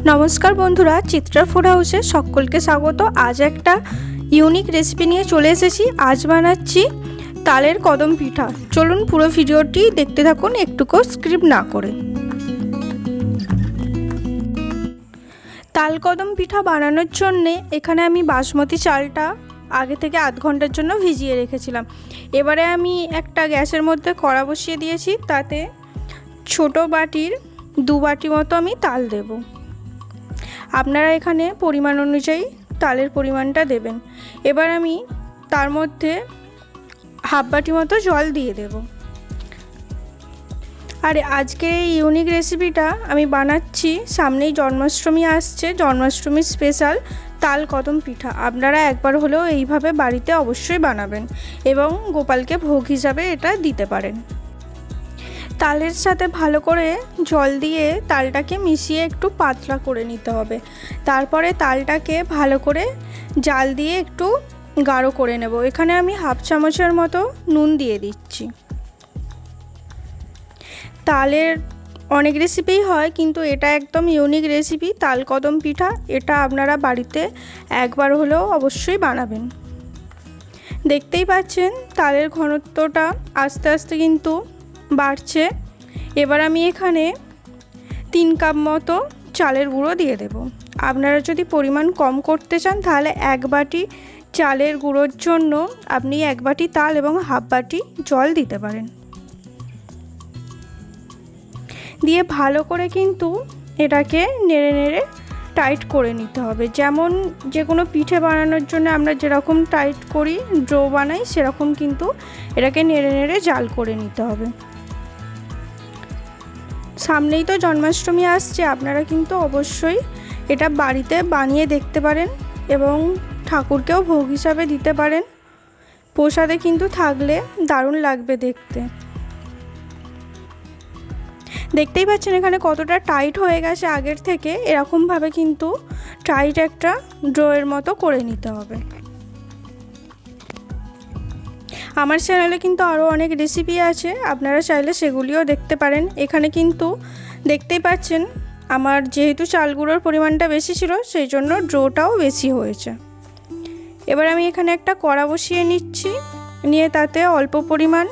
নমস্কার বন্ধুরা, চিত্রা ফুড হাউসে সকলকে স্বাগত। আজ একটা ইউনিক রেসিপি নিয়ে চলে এসেছি। আজ বানাচ্ছি তালের কদম পিঠা। চলুন পুরো ভিডিওটি দেখতে থাকুন, একটুকুও স্কিপ না করে। তাল কদম পিঠা বানানোর জন্যে এখানে আমি বাসমতি চালটা আগে থেকে আধ ঘন্টার জন্য ভিজিয়ে রেখেছিলাম। এবারে আমি একটা গ্যাসের মধ্যে কড়া বসিয়ে দিয়েছি, তাতে ছোট বাটির 2 বাটি মতো আমি তাল দেব। আপনারা এখানে পরিমাণ অনুযায়ী তালের পরিমাণটা দেবেন। এবার আমি তার মধ্যে হাফ বাটি মতো জল দিয়ে দেব। আর আজকের এই ইউনিক রেসিপিটা আমি বানাচ্ছি, সামনেই জন্মাষ্টমী আসছে, জন্মাষ্টমীর স্পেশাল তাল কদম পিঠা। আপনারা একবার হলেও এইভাবে বাড়িতে অবশ্যই বানাবেন এবং গোপালকে ভোগ হিসাবে এটা দিতে পারেন। তালের সাথে ভালো করে জল দিয়ে তালটাকে মিশিয়ে একটু পাতলা করে নিতে হবে। তারপরে তালটাকে ভালো করে জাল দিয়ে একটু গাঢ় করে নেব। এখানে আমি হাফ চামচের মতো নুন দিয়ে দিচ্ছি। তালের অনেক রেসিপিই হয়, কিন্তু এটা একদম ইউনিক রেসিপি তাল কদম পিঠা। এটা আপনারা বাড়িতে একবার হলেও অবশ্যই বানাবেন। দেখতেই পাচ্ছেন তালের ঘনত্বটা আস্তে আস্তে কিন্তু বাড়ছে। এবার আমি এখানে 3 কাপ মতো চালের গুঁড়ো দিয়ে দেব। আপনারা যদি পরিমাণ কম করতে চান তাহলে 1 বাটি চালের গুঁড়োর জন্য আপনি 1 বাটি তাল এবং হাফ বাটি জল দিতে পারেন। দিয়ে ভালো করে কিন্তু এটাকে নেড়ে নেড়ে টাইট করে নিতে হবে। যেমন যে কোনো পিঠে বানানোর জন্য আমরা যেরকম টাইট করি, ডো বানাই, সেরকম কিন্তু এটাকে নেড়ে নেড়ে জাল করে নিতে হবে। সামনেই তো জন্মাষ্টমী আসছে, আপনারা কিন্তু অবশ্যই এটা বাড়িতে বানিয়ে দেখতে পারেন এবং ঠাকুরকেও ভোগ হিসাবে দিতে পারেন। প্রসাদে কিন্তু থাকলে দারুণ লাগবে দেখতে। দেখতেই পাচ্ছেন এখানে কতটা টাইট হয়ে গেছে আগের থেকে। এরকমভাবে কিন্তু টাইট একটা ড্রয়ের মতো করে নিতে হবে। আমার চ্যানেলে কিন্তু আরও অনেক রেসিপি আছে, আপনারা চাইলে সেগুলিও দেখতে পারেন। এখানে কিন্তু দেখতেই পাচ্ছেন আমার যেহেতু চালগুঁড়োর পরিমাণটা বেশি ছিল, সেই জন্য ড্রোটাও বেশি হয়েছে। এবার আমি এখানে একটা কড়া বসিয়ে নিচ্ছি, নিয়ে তাতে অল্প পরিমাণ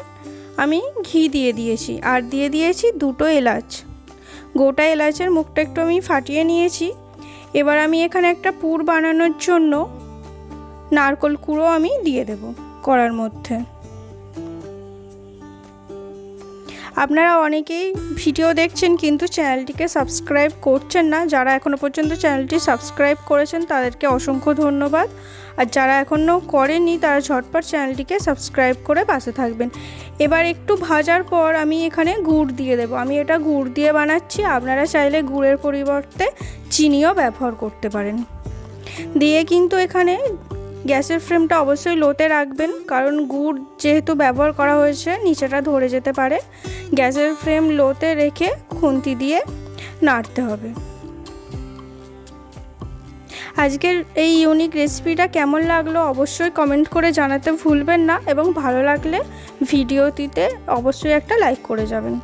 আমি ঘি দিয়ে দিয়েছি, আর দিয়ে দিয়েছি 2টো এলাচ। গোটা এলাচের মুখটা একটু আমি ফাটিয়ে নিয়েছি। এবার আমি এখানে একটা পুর বানানোর জন্য নারকেল কুড়ো আমি দিয়ে দেব কড়ার মধ্যে। আপনারা অনেকেই ভিডিও দেখছেন কিন্তু চ্যানেলটিকে সাবস্ক্রাইব করছেন না। যারা এখনও পর্যন্ত চ্যানেলটি সাবস্ক্রাইব করেছেন তাদেরকে অসংখ্য ধন্যবাদ। আর যারা এখনও করেননি তারা ঝটপট চ্যানেলটিকে সাবস্ক্রাইব করে পাশে থাকবেন। এবার একটু ভাজার পর আমি এখানে গুড় দিয়ে দেব। আমি এটা গুড় দিয়ে বানাচ্ছি, আপনারা চাইলে গুড়ের পরিবর্তে চিনিও ব্যবহার করতে পারেন। দিয়ে কিন্তু এখানে গ্যাসের ফ্লেমটা অবশ্যই লোতে রাখবেন, কারণ গুড় যেহেতু ব্যবহার করা হয়েছে নিচেটা ধরে যেতে পারে। গ্যাসের ফ্লেম লোতে রেখে খুন্তি দিয়ে নাড়তে হবে। আজকের এই ইউনিক রেসিপিটা কেমন লাগলো অবশ্যই কমেন্ট করে জানাতে ভুলবেন না, এবং ভালো লাগলে ভিডিওটিতে অবশ্যই একটা লাইক করে যাবেন।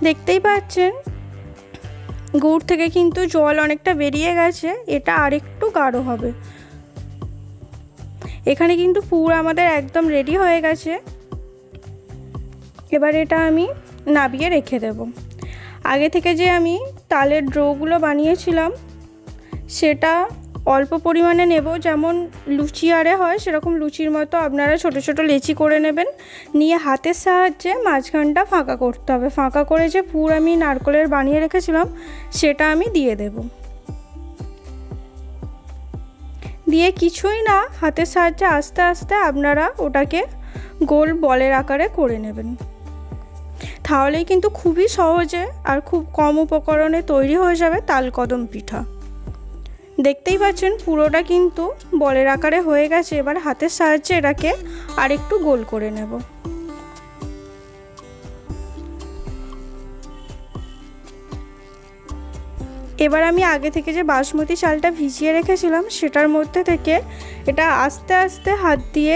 দেখতেই পাচ্ছেন গুড় থেকে কিন্তু জল অনেকটা বেরিয়ে গেছে, এটা আরেকটু গাঢ় হবে। এখানে কিন্তু পুর আমাদের একদম রেডি হয়ে গেছে। এবার এটা আমি নাবিয়ে রেখে দেব। আগে থেকে যে আমি তালের ড্রোগুলো বানিয়েছিলাম সেটা অল্প পরিমাণে নেব। যেমন লুচি আরে হয় সেরকম লুচির মতো আপনারা ছোট ছোট লেচি করে নেবেন। নিয়ে হাতের সাহায্যে মাঝখানটা ফাঁকা করতে হবে। ফাঁকা করে যে পুর আমি নারকেলের বানিয়ে রেখেছিলাম সেটা আমি দিয়ে দেব। দিয়ে কিছুই না, হাতের সাহায্যে আস্তে আস্তে আপনারা ওটাকে গোল বলের আকারে করে নেবেন। তাহলেই কিন্তু খুবই সহজে আর খুব কম উপকরণে তৈরি হয়ে যাবে তাল কদম পিঠা। দেখতেই পাচ্ছেন পুরোটা কিন্তু বলের আকারে হয়ে গেছে। এবার হাতের সাহায্যে এটাকে আরেকটু গোল করে নেব। এবার আমি আগে থেকে যে বাসমতি চালটা ভিজিয়ে রেখেছিলাম সেটার মধ্যে থেকে এটা আস্তে আস্তে হাত দিয়ে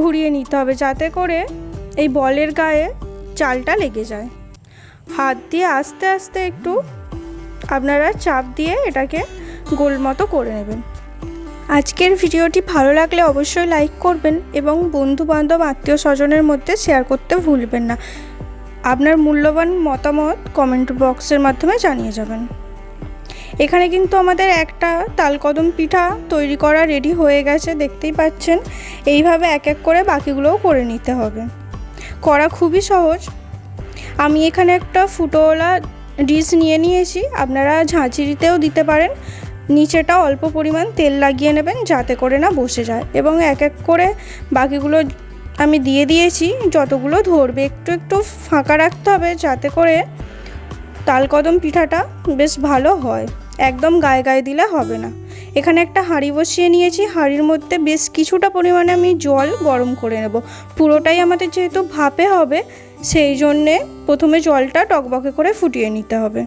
ঘুরিয়ে নিতে হবে, যাতে করে এই বলের গায়ে চালটা লেগে যায়। হাত দিয়ে আস্তে আস্তে একটু আপনারা চাপ দিয়ে এটাকে গোল মতো করে নেবেন। আজকের ভিডিওটি ভালো লাগলে অবশ্যই লাইক করবেন এবং বন্ধু বান্ধব আত্মীয় স্বজনের মধ্যে শেয়ার করতে ভুলবেন না। আপনার মূল্যবান মতামত কমেন্ট বক্সের মাধ্যমে জানিয়ে যাবেন। এখানে কিন্তু আমাদের একটা তালকদম পিঠা তৈরি করা রেডি হয়ে গেছে, দেখতেই পাচ্ছেন। এইভাবে এক এক করে বাকিগুলোও করে নিতে হবে। করা খুবই সহজ। আমি এখানে একটা ফুটোওয়ালা ডিশ নিয়ে নিয়েছি, আপনারা ঝাঁঝরিতেও দিতে পারেন। নিচেটা অল্প পরিমাণ তেল লাগিয়ে নেবেন যাতে করে না বসে যায়, এবং এক এক করে বাকিগুলো আমি দিয়ে দিয়েছি। যতগুলো ধরবে একটু একটু ফাঁকা রাখতে হবে যাতে করে তালকদম পিঠাটা বেশ ভালো হয়, একদম গায়ে গায়ে দিলে হবে না। এখানে একটা হাঁড়ি বসিয়ে নিয়েছি, হাঁড়ির মধ্যে বেশ কিছুটা পরিমাণে আমি জল গরম করে নেব। পুরোটাই আমাদের যেহেতু ভাপে হবে, সেই জন্যে প্রথমে জলটা টকবকে করে ফুটিয়ে নিতে হবে।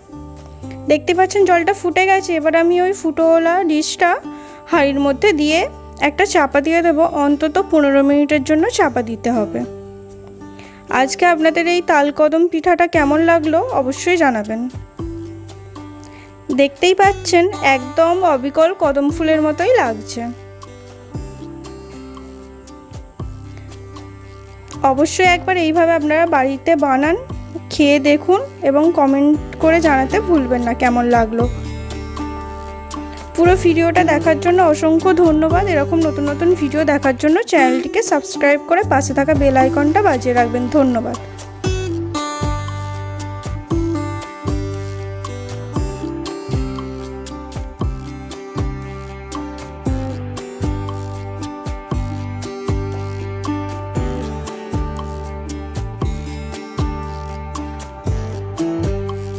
দেখতে পাচ্ছেন জলটা ফুটে গেছে। এবার আমি ওই ফুটোওয়ালা ডিশটা হাঁড়ির মধ্যে দিয়ে একটা চাপা দিয়ে দেবো। অন্তত 15 মিনিটের জন্য চাপা দিতে হবে। আজকে আপনাদের এই তালকদম পিঠাটা কেমন লাগলো অবশ্যই জানাবেন। দেখতেই পাচ্ছেন একদম অবিকল কদম ফুলের মতোই লাগছে। অবশ্যই একবার এইভাবে আপনারা বাড়িতে বানান, খেয়ে দেখুন এবং কমেন্ট করে জানাতে ভুলবেন না কেমন লাগলো। পুরো ভিডিওটা দেখার জন্য অসংখ্য ধন্যবাদ। এরকম নতুন নতুন ভিডিও দেখার জন্য চ্যানেলটিকে সাবস্ক্রাইব করে পাশে থাকা বেল আইকনটা বাজিয়ে রাখবেন। ধন্যবাদ।